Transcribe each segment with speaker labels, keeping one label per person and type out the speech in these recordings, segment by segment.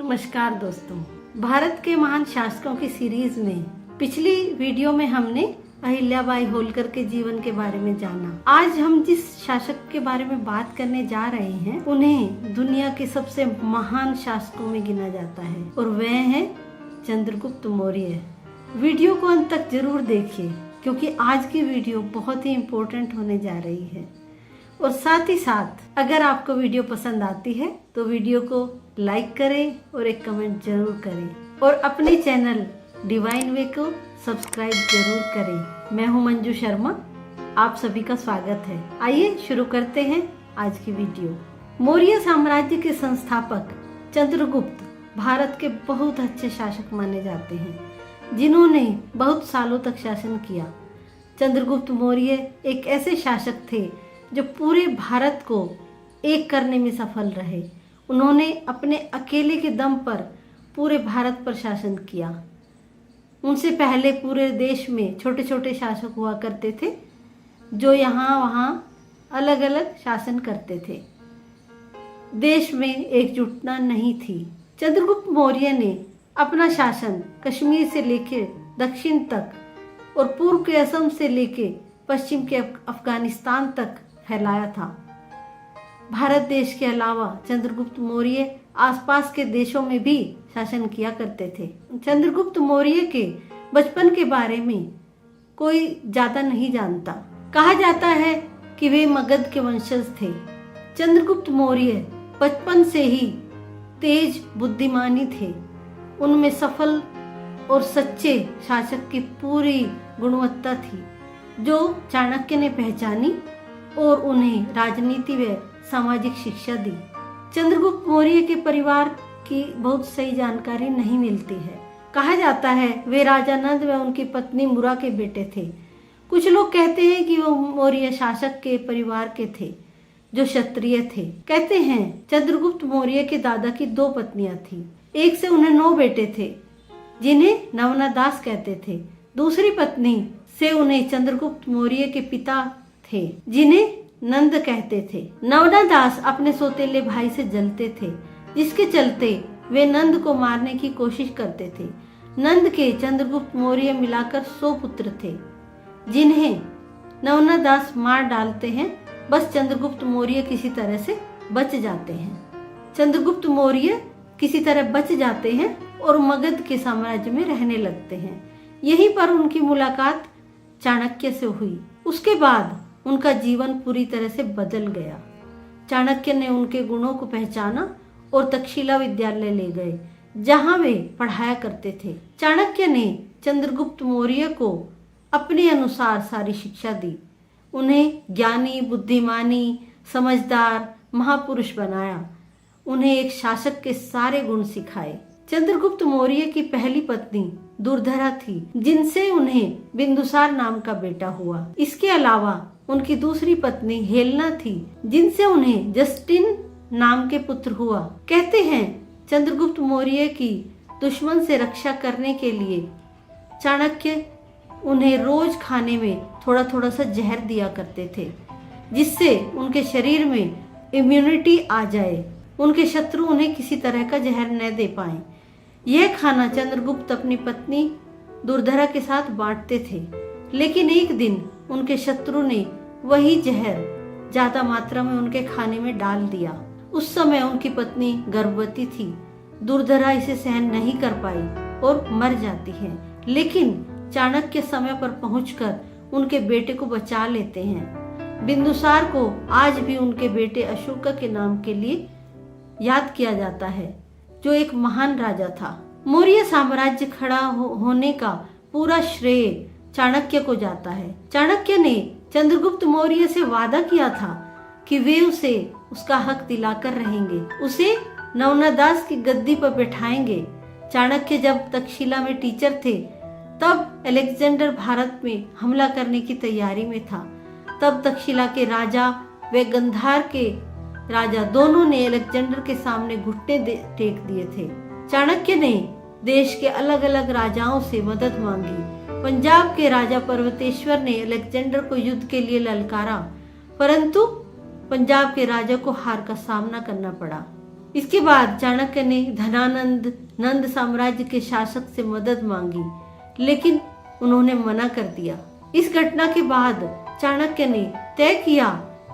Speaker 1: नमस्कार दोस्तों, भारत के महान शासकों की सीरीज में पिछली वीडियो में हमने अहिल्याबाई होलकर के जीवन के बारे में जाना। आज हम जिस शासक के बारे में बात करने जा रहे हैं उन्हें दुनिया के सबसे महान शासकों में गिना जाता है और वह है चंद्रगुप्त मौर्य। वीडियो को अंत तक जरूर देखिए क्योंकि आज की वीडियो बहुत ही इम्पोर्टेंट होने जा रही है। और साथ ही साथ अगर आपको वीडियो पसंद आती है तो वीडियो को लाइक करें और एक कमेंट जरूर करें और अपने चैनल डिवाइन वे को सब्सक्राइब जरूर करें। मैं हूं मंजू शर्मा, आप सभी का स्वागत है। आइए शुरू करते हैं आज की वीडियो। मौर्य साम्राज्य के संस्थापक चंद्रगुप्त भारत के बहुत अच्छे शासक माने जाते हैं जिन्होंने बहुत सालों तक शासन किया। चंद्रगुप्त मौर्य एक ऐसे शासक थे जो पूरे भारत को एक करने में सफल रहे। उन्होंने अपने अकेले के दम पर पूरे भारत पर शासन किया। उनसे पहले पूरे देश में छोटे छोटे शासक हुआ करते थे जो यहाँ वहाँ अलग अलग शासन करते थे। देश में एकजुटता नहीं थी। चंद्रगुप्त मौर्य ने अपना शासन कश्मीर से लेकर दक्षिण तक और पूर्व के असम से लेकर पश्चिम के अफगानिस्तान तक फैलाया था। भारत देश के अलावा चंद्रगुप्त मौर्य आसपास के देशों में भी शासन किया करते थे। चंद्रगुप्त मौर्य के बचपन के बारे में कोई ज्यादा नहीं जानता। कहा जाता है कि वे मगध के वंशज थे। चंद्रगुप्त मौर्य बचपन से ही तेज बुद्धिमानी थे। उनमें सफल और सच्चे शासक की पूरी गुणवत्ता थी जो चाणक्य ने पहचानी और उन्हें राजनीति व सामाजिक शिक्षा दी। चंद्रगुप्त मौर्य के परिवार की बहुत सही जानकारी नहीं मिलती है। कहा जाता है वे राजा नंद व उनकी पत्नी मुरा के बेटे थे। कुछ लोग कहते हैं कि वो मौर्य शासक के परिवार के थे जो क्षत्रिय थे। कहते हैं चंद्रगुप्त मौर्य के दादा की 2 पत्नियां थी। एक से उन्हें 9 बेटे थे जिन्हें नवना दास कहते थे। दूसरी पत्नी से उन्हें चंद्रगुप्त मौर्य के पिता थे जिन्हें नंद कहते थे। नवना दास अपने सौतेले भाई से जलते थे जिसके चलते वे नंद को मारने की कोशिश करते थे। नंद के चंद्रगुप्त मौर्य मिलाकर 100 पुत्र थे जिन्हें नवना दास मार डालते हैं। बस चंद्रगुप्त मौर्य किसी तरह से बच जाते हैं। चंद्रगुप्त मौर्य किसी तरह बच जाते हैं और मगध के साम्राज्य में रहने लगते हैं। यहीं पर उनकी मुलाकात चाणक्य से हुई। उसके बाद उनका जीवन पूरी तरह से बदल गया। चाणक्य ने उनके गुणों को पहचाना और तक्षशिला विद्यालय ले गए जहां वे पढ़ाया करते थे। चाणक्य ने चंद्रगुप्त मौर्य को अपने अनुसार सारी शिक्षा दी। उन्हें ज्ञानी, बुद्धिमानी, समझदार, महापुरुष बनाया। उन्हें एक शासक के सारे गुण सिखाए। चंद्रगुप्त मौर्य की पहली पत्नी दुर्धरा थी जिनसे उन्हें बिंदुसार नाम का बेटा हुआ। इसके अलावा उनकी दूसरी पत्नी हेलना थी जिनसे उन्हें जस्टिन नाम के पुत्र हुआ। कहते हैं चंद्रगुप्त मौर्य की दुश्मन से रक्षा करने के लिए चाणक्य उन्हें रोज खाने में थोड़ा थोड़ा सा जहर दिया करते थे जिससे उनके शरीर में इम्यूनिटी आ जाए, उनके शत्रु उन्हें किसी तरह का जहर न दे पाए। यह खाना चंद्रगुप्त अपनी पत्नी दुर्धरा के साथ बांटते थे, लेकिन एक दिन उनके शत्रु ने वही जहर ज्यादा मात्रा में उनके खाने में डाल दिया। उस समय उनकी पत्नी गर्भवती थी। दुर्धरा इसे सहन नहीं कर पाई और मर जाती है, लेकिन चाणक्य समय पर पहुंचकर उनके बेटे को बचा लेते हैं। बिंदुसार को आज भी उनके बेटे अशोक के नाम के लिए याद किया जाता है जो एक महान राजा था। मौर्य साम्राज्य खड़ा होने का पूरा श्रेय चाणक्य को जाता है। चाणक्य ने चंद्रगुप्त मौर्य से वादा किया था कि वे उसे उसका हक दिलाकर रहेंगे, उसे नवना दास की गद्दी पर बैठाएंगे। चाणक्य जब तक्षशिला में टीचर थे तब अलेक्जेंडर भारत में हमला करने की तैयारी में था। तब तक्षशिला के राजा व गंधार के राजा दोनों ने अलेक्जेंडर के सामने घुटने टेक दिए थे। चाणक्य ने देश के अलग अलग राजाओं से मदद मांगी। पंजाब के राजा पर्वतेश्वर ने अलेक्जेंडर को युद्ध के लिए ललकारा, परंतु पंजाब के राजा को हार का सामना करना पड़ा। इसके बाद चाणक्य ने धनानंद नंद साम्राज्य के शासक से मदद मांगी, लेकिन उन्होंने मना कर दिया। इस घटना के बाद चाणक्य ने तय किया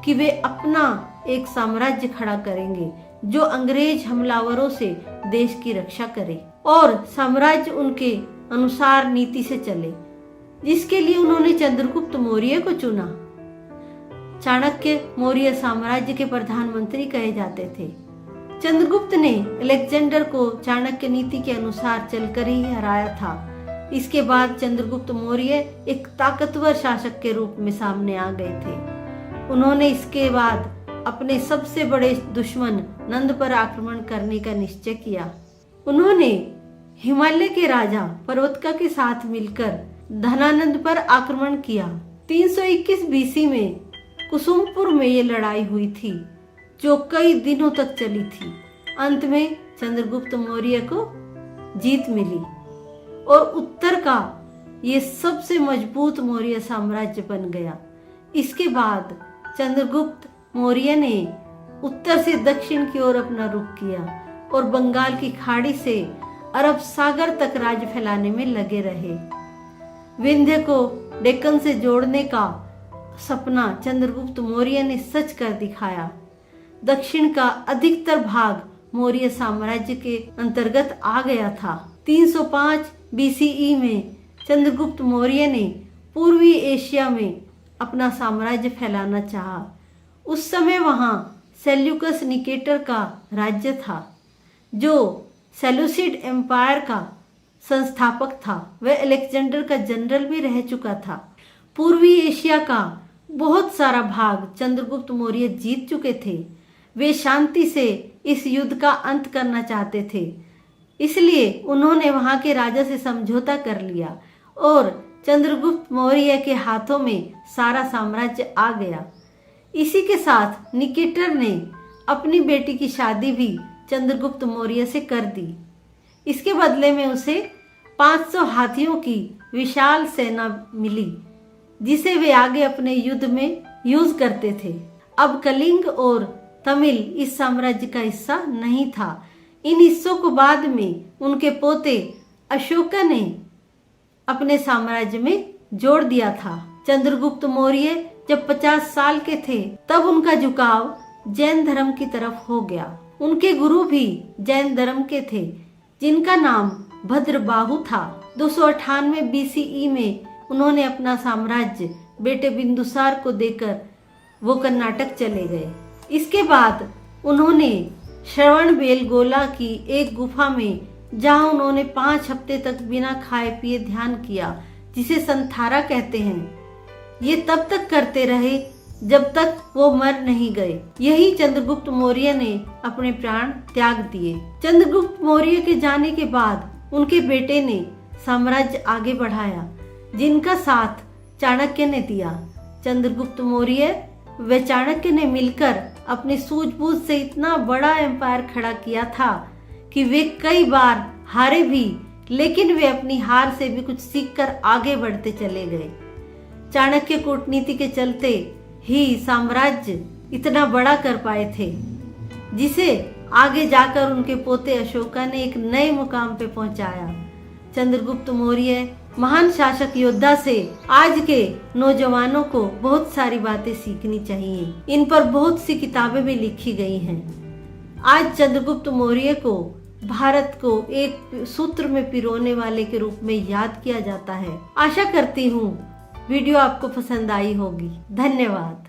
Speaker 1: कि वे अपना एक साम्राज्य खड़ा करेंगे जो अंग्रेज हमलावरों से देश की रक्षा करे और साम्राज्य उनके अनुसार नीति से चले, जिसके लिए उन्होंने चंद्रगुप्त मौर्य को चुना। चाणक्य मौर्य साम्राज्य के प्रधानमंत्री कहे जाते थे। चंद्रगुप्त ने अलेक्जेंडर को चाणक्य नीति के अनुसार चलकर ही हराया था। इसके बाद चंद्रगुप्त मौर्य एक ताकतवर शासक के रूप में सामने आ गए थे। उन्होंने इसके बाद अपने सबसे बड़े दुश्मन नंद पर आक्रमण करने का निश्चय किया। उन्होंने हिमालय के राजा पर्वतका के साथ मिलकर धनानंद पर आक्रमण किया। 321 बीसी में कुसुमपुर में ये लड़ाई हुई थी, जो कई दिनों तक चली थी। अंत में चंद्रगुप्त मौर्य को जीत मिली और उत्तर का ये सबसे मजबूत मौर्य साम्राज्य बन गया। इसके बाद चंद्रगुप्त मौर्य ने उत्तर से दक्षिण की ओर अपना रुख किया और बंगाल की खाड़ी से अरब सागर तक राज्य फैलाने में लगे रहे। विंध्य को डेक्कन से जोड़ने का सपना चंद्रगुप्त मौर्य ने सच कर दिखाया। दक्षिण का अधिकतर भाग मौर्य साम्राज्य के अंतर्गत आ गया था। 305 बीसीई में चंद्रगुप्त मौर्य ने पूर्वी एशिया में अपना साम्राज्य फैलाना चाहा। उस समय वहां सेल्यूकस निकेटर का राज्य था, जो सेलूसिड एम्पायर का संस्थापक था। वह अलेक्जेंडर का जनरल भी रह चुका था। पूर्वी एशिया का बहुत सारा भाग चंद्रगुप्त मौर्य जीत चुके थे। वे शांति से इस युद्ध का अंत करना चाहते थे, इसलिए उन्होंने वहां के राजा से समझौता कर लिया और चंद्रगुप्त मौर्य के हाथों में सारा साम्राज्य आ गया। इसी के साथ निकेटर ने अपनी बेटी की शादी भी चंद्रगुप्त मौर्य से कर दी। इसके बदले में उसे 500 हाथियों की विशाल सेना मिली, जिसे वे आगे अपने युद्ध में यूज करते थे। अब कलिंग और तमिल इस साम्राज्य का हिस्सा नहीं था। इन हिस्सों को बाद में उनके पोते अशोका ने अपने साम्राज्य में जोड़ दिया था। चंद्रगुप्त मौर्य जब 50 साल के थे, तब उनका झुकाव जैन धर्म की तरफ हो गया। उनके गुरु भी जैन धर्म के थे, जिनका नाम भद्रबाहु था। 298 बीसीई में उन्होंने अपना साम्राज्य बेटे बिंदुसार को देकर वो कर्नाटक चले गए। इसके बाद उन्होंने श्रवण बेलगोला की एक गुफा में, जहां उन्होंने 5 हफ्ते तक बिना खाए पिए ध्यान किया, जिसे संथारा कहते हैं। ये तब तक करते रहे जब तक वो मर नहीं गए। यही चंद्रगुप्त मौर्य ने अपने प्राण त्याग दिए। चंद्रगुप्त मौर्य के जाने के बाद उनके बेटे ने साम्राज्य आगे बढ़ाया, जिनका साथ चाणक्य ने दिया। चंद्रगुप्त मौर्य व चाणक्य ने मिलकर अपनी सूझबूझ से इतना बड़ा एम्पायर खड़ा किया था कि वे कई बार हारे भी, लेकिन वे अपनी हार से भी कुछ सीखकर आगे बढ़ते चले गए। चाणक्य कूटनीति के चलते ही साम्राज्य इतना बड़ा कर पाए थे, जिसे आगे जाकर उनके पोते अशोका ने एक नए मुकाम पे पहुंचाया। चंद्रगुप्त मौर्य महान शासक योद्धा से आज के नौजवानों को बहुत सारी बातें सीखनी चाहिए। इन पर बहुत सी किताबें भी लिखी गई हैं। आज चंद्रगुप्त मौर्य को भारत को एक सूत्र में पिरोने वाले के रूप में याद किया जाता है। आशा करती हूँ वीडियो आपको पसंद आई होगी। धन्यवाद।